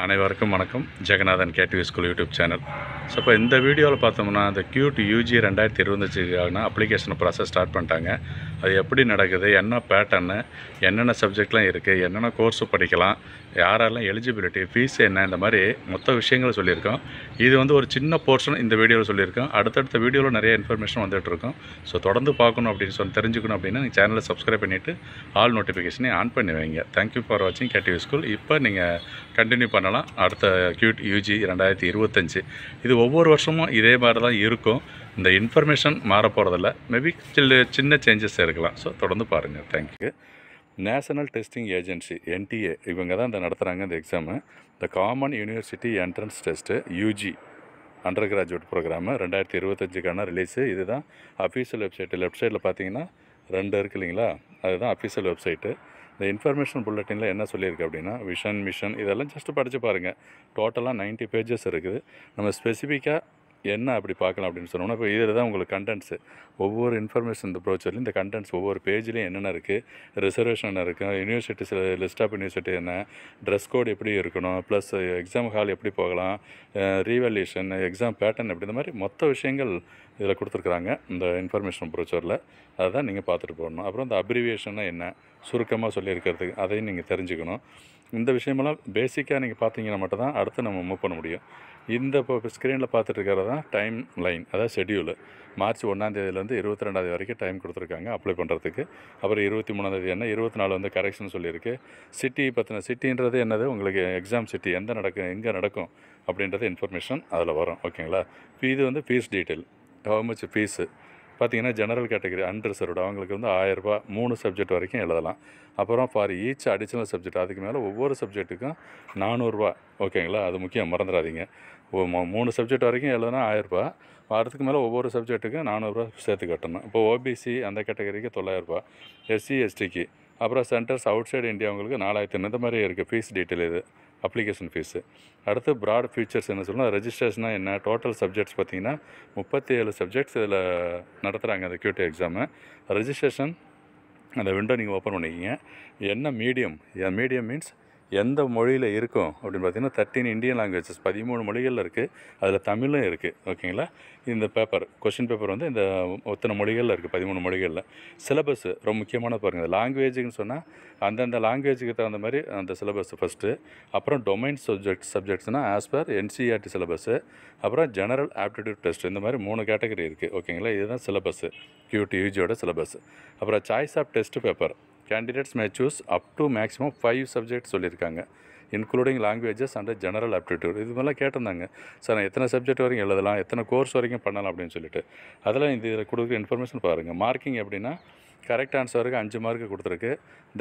அனைவருக்கும் வணக்கம். Jeganathan KTV school YouTube channel. So இப்போ இந்த வீடியோவில் பார்த்தோம்னா அந்த QT UG 2025க்கான அப்ளிகேஷன் ப்ராசஸ் ஸ்டார்ட் பண்ணிட்டாங்க. அது எப்படி நடக்குது, என்ன பேட்டர்னு, என்னென்ன சப்ஜெக்ட்லாம் இருக்குது, என்னென்ன கோர்ஸு படிக்கலாம், யாரெல்லாம் எலிஜிபிலிட்டி, ஃபீஸ் என்ன, இந்த மாதிரி மொத்த விஷயங்கள் சொல்லியிருக்கோம். இது ஒரு சின்ன போர்ஷன் இந்த வீடியோவில் சொல்லியிருக்கோம். அடுத்தடுத்த வீடியோவில் நிறைய இன்ஃபர்மேஷன் வந்துகிட்ருக்கோம். ஸோ தொடர்ந்து பார்க்கணும் அப்படின்னு தெரிஞ்சுக்கணும் அப்படின்னா நீங்கள் சேனலை சப்ஸ்கிரைப் பண்ணிவிட்டு ஆல் நோட்டிஃபிகேஷனை ஆன் பண்ணி வைங்க. தேங்க்யூ ஃபார் வாட்சிங் கேடிவி ஸ்கூல். இப்போ நீங்கள் கண்டினியூ பண்ணலாம். அடுத்த QT UG 2025 இது ஒவ்வொரு வருஷமும் இதே மாதிரி தான் இருக்கும். இந்த இன்ஃபர்மேஷன் மாற போகிறதில்ல. மேபி சின்ன சேஞ்சஸ் இருக்கலாம். ஸோ தொடர்ந்து பாருங்கள். Thank you. National Testing Agency NTA இவங்க தான் இந்த நடத்துகிறாங்க இந்த எக்ஸாமு. இந்த Common University Entrance Test UG undergraduate programme 2025க்கான ரிலீஸு. இதுதான் அஃபீஷியல் வெப்சைட்டு. லெஃப்ட் சைடில் பார்த்தீங்கன்னா 2 இருக்குது இல்லைங்களா, அதுதான் அஃபீஷியல் வெப்சைட்டு. இந்த இன்ஃபர்மேஷன் புல்லட்டினில் என்ன சொல்லியிருக்கு அப்படின்னா, விஷன் மிஷன் இதெல்லாம் ஜஸ்ட்டு படித்து பாருங்கள். டோட்டலாக 90 பேஜஸ் இருக்குது. நம்ம ஸ்பெசிஃபிக்காக என்ன அப்படி பார்க்கலாம் அப்படின்னு சொன்னோம்னா, இப்போ இதில் தான் உங்களுக்கு கண்டென்ட்ஸு ஒவ்வொரு இன்ஃபர்மேஷன் இந்த ப்ரோச்சர்லையும் இந்த கண்டென்ட்ஸ் ஒவ்வொரு பேஜ்லேயும் என்னென்ன இருக்குது, ரிசர்வேஷன் என்ன இருக்குது, யூனிவர்சிட்டிஸ் லிஸ்ட் ஆஃப் யூனிவர்சிட்டி என்ன, ட்ரெஸ் கோட் எப்படி இருக்கணும், ப்ளஸ் எக்ஸாம் ஹால் எப்படி போகலாம், ரீவேல்யூஷன், எக்ஸாம் பேட்டர்ன் எப்படி, இந்த மாதிரி மொத்த விஷயங்கள் இதில் கொடுத்துருக்குறாங்க இந்த இன்ஃபர்மேஷன் ப்ரோச்சரில். அதை தான் நீங்கள் பார்த்துட்டு போகணும். அப்புறம் இந்த அப்ரிவியேஷன்னா என்ன சுருக்கமாக சொல்லியிருக்கிறதுக்கு அதையும் நீங்கள் தெரிஞ்சுக்கணும். இந்த விஷயமெல்லாம் பேசிக்காக நீங்கள் பார்த்தீங்கன்னா மட்டும்தான் அடுத்து நம்ம மூவ் பண்ண முடியும். இந்த இப்போ ஸ்க்ரீனில் பார்த்துட்டு இருக்கிறது தான் டைம் லைன், அதாவது ஷெட்யூலு. மார்ச் 1ஆம் தேதியிலேருந்து 22ஆம் வரைக்கும் டைம் கொடுத்துருக்காங்க அப்ளை பண்ணுறதுக்கு. அப்புறம் 23ஆம் என்ன, 24 கரெக்ஷன் சொல்லியிருக்கு. சிட்டி பற்றின, சிட்டின்றது என்னது, உங்களுக்கு எக்ஸாம் சிட்டி எங்கே நடக்கும் அப்படின்றது இன்ஃபர்மேஷன் அதில் வரும். ஓகேங்களா. இது fees detail, how much fees பார்த்தீங்கன்னா ஜெனரல் கேட்டகரி அன்ரிசர்வ்டு அவங்களுக்கு 1000 ரூபா 3 சப்ஜெக்ட் வரைக்கும் எழுதலாம். அப்புறம் ஃபார் ஈச் அடிஷ்னல் சப்ஜெக்ட் அதுக்கு மேலே ஒவ்வொரு சப்ஜெக்ட்டுக்கும் 400 ரூபா. ஓகேங்களா, அது முக்கியம், மறந்துடாதீங்க. 3 சப்ஜெக்ட் வரைக்கும் எழுதுனா 1000 ரூபா, வாரத்துக்கு மேலே ஒவ்வொரு சப்ஜெக்ட்டுக்கும் 400 ரூபா சேர்த்து கட்டணும். இப்போ OBC அந்த கேட்டகரிக்கு 900 ரூபா, SC STக்கு, அப்புறம் சென்டர்ஸ் அவுட் சைடு இந்தியா அவங்களுக்கு 4000. இந்த மாதிரி இருக்குது ஃபீஸ் டீட்டெயில். இது அப்ளிகேஷன் ஃபீஸு. அடுத்து ப்ராட் ஃபியூச்சர்ஸ் என்ன சொல்லணும், ரெஜிஸ்ட்ரேஷனாக என்ன, டோட்டல் சப்ஜெக்ட்ஸ் பார்த்திங்கன்னா 37 சப்ஜெக்ட்ஸ் இதில் நடத்துகிறாங்க அந்த QT எக்ஸாமு. ரெஜிஸ்ட்ரேஷன் அந்த விண்டோ நீங்கள் ஓப்பன் பண்ணிக்கிங்க. என்ன மீடியம், மீடியம் மீன்ஸ் எந்த மொழியில் இருக்கும் அப்படின்னு பார்த்தீங்கன்னா 13 இந்தியன் லாங்குவேஜஸ் 13 மொழிகளில் இருக்குது. அதில் தமிழும் இருக்குது. ஓகேங்களா. இந்த பேப்பர் கொஷின் பேப்பர் இந்த ஒத்தனை மொழிகளில் இருக்குது, 13 மொழிகளில். சிலபஸ்ஸு ரொம்ப முக்கியமான பாருங்கள். லாங்குவேஜுன்னு சொன்னால் அந்தந்த லாங்குவேஜுக்கு தகுந்த மாதிரி அந்த சிலபஸ் ஃபஸ்ட்டு. அப்புறம் டொமைன் சப்ஜெக்ட்ஸ்னால் ஆஸ் பர் NCERT சிலபஸ்ஸு. அப்புறம் ஜெனரல் ஆப்டிடியூட் டெஸ்ட். இந்த மாதிரி 3 கேட்டகரி இருக்குது. ஓகேங்களா. இதுதான் சிலபஸ்ஸு, QT UGயோட சிலபஸ். அப்புறம் choice of test paper, candidates may choose up to maximum 5 subject சொல்லியிருக்காங்க, including languages and general aptitude. இது மாதிரிலாம் கேட்டிருந்தாங்க. சார் நான் எத்தனை சப்ஜெக்ட் வரைக்கும் எழுதலாம், எத்தனை கோர்ஸ் வரைக்கும் பண்ணலாம் அப்படின்னு சொல்லிட்டு அதெல்லாம் இதில் கொடுக்குற இன்ஃபர்மேஷன் பாருங்கள். மார்க்கிங் எப்படின்னா, கரெக்ட் ஆன்சருக்கு 5 மார்க்கு கொடுத்துருக்கு.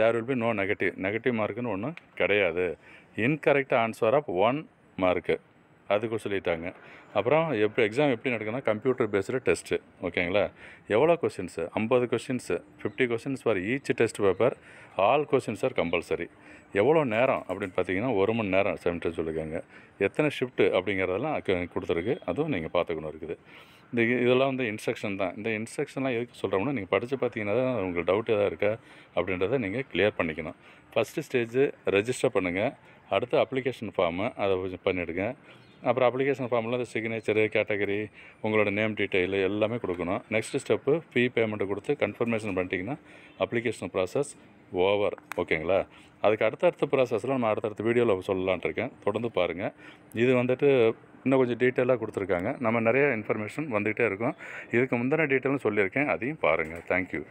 There will be no negative மார்க்குன்னு ஒன்றும் கிடையாது. இன்கரெக்ட் ஆன்சர் ஆஃப் 1 மார்க்கு அதுக்கு சொல்லிட்டாங்க. அப்புறம் எக்ஸாம் எப்படி நடக்குதுன்னா கம்ப்யூட்டர் பேஸ்டு டெஸ்ட்டு. ஓகேங்களா. எவ்வளோ questions, 50 questions, 50 questions for each test paper. All questions are compulsory. எவ்வளோ நேரம் அப்படின்னு பார்த்தீங்கன்னா 1 மணி நேரம் சென்டர் சொல்லியிருக்காங்க. எத்தனை ஷிஃப்ட்டு அப்படிங்கிறதெல்லாம் கொடுத்துருக்கு, அதுவும் நீங்கள் பார்த்துக்கணும் இருக்குது. இதெல்லாம் இன்ஸ்ட்ரக்ஷன் தான். இந்த இன்ஸ்ட்ரக்ஷன்லாம் எதுக்கு சொல்கிறோம்னா, நீங்கள் படித்து பார்த்தீங்கன்னா தான் உங்களுக்கு டவுட் எதாவது இருக்கா அப்படின்றத நீங்கள் கிளியர் பண்ணிக்கணும். ஃபஸ்ட்டு ஸ்டேஜு ரெஜிஸ்டர் பண்ணுங்கள். அடுத்து அப்ளிகேஷன் ஃபார்மு அதை பண்ணிவிடுங்க. அப்புறம் அப்ளிகேஷன் ஃபார்மில் அந்த சிக்னேச்சரு, கேட்டகரி, உங்களோட நேம் டீட்டெயிலு எல்லாமே கொடுக்கணும். நெக்ஸ்ட் ஸ்டெப்பு ஃபீ பேமெண்ட்டு கொடுத்து கன்ஃபர்மேஷன் பண்ணிட்டீங்கன்னா அப்ளிகேஷன் ப்ராசஸ் ஓவர். ஓகேங்களா. அதுக்கு அடுத்தடுத்த ப்ராசஸ்லாம் நம்ம அடுத்தடுத்த வீடியோவில் சொல்லலான்ட்டு இருக்கேன். தொடர்ந்து பாருங்கள். இது இன்னும் கொஞ்சம் டீட்டெயிலாக கொடுத்துருக்காங்க. நம்ம நிறைய இன்ஃபர்மேஷன் வந்துகிட்டே இருக்கும். இதுக்கு முந்தின டீட்டெயிலும் சொல்லியிருக்கேன், அதையும் பாருங்கள். தேங்க்யூ.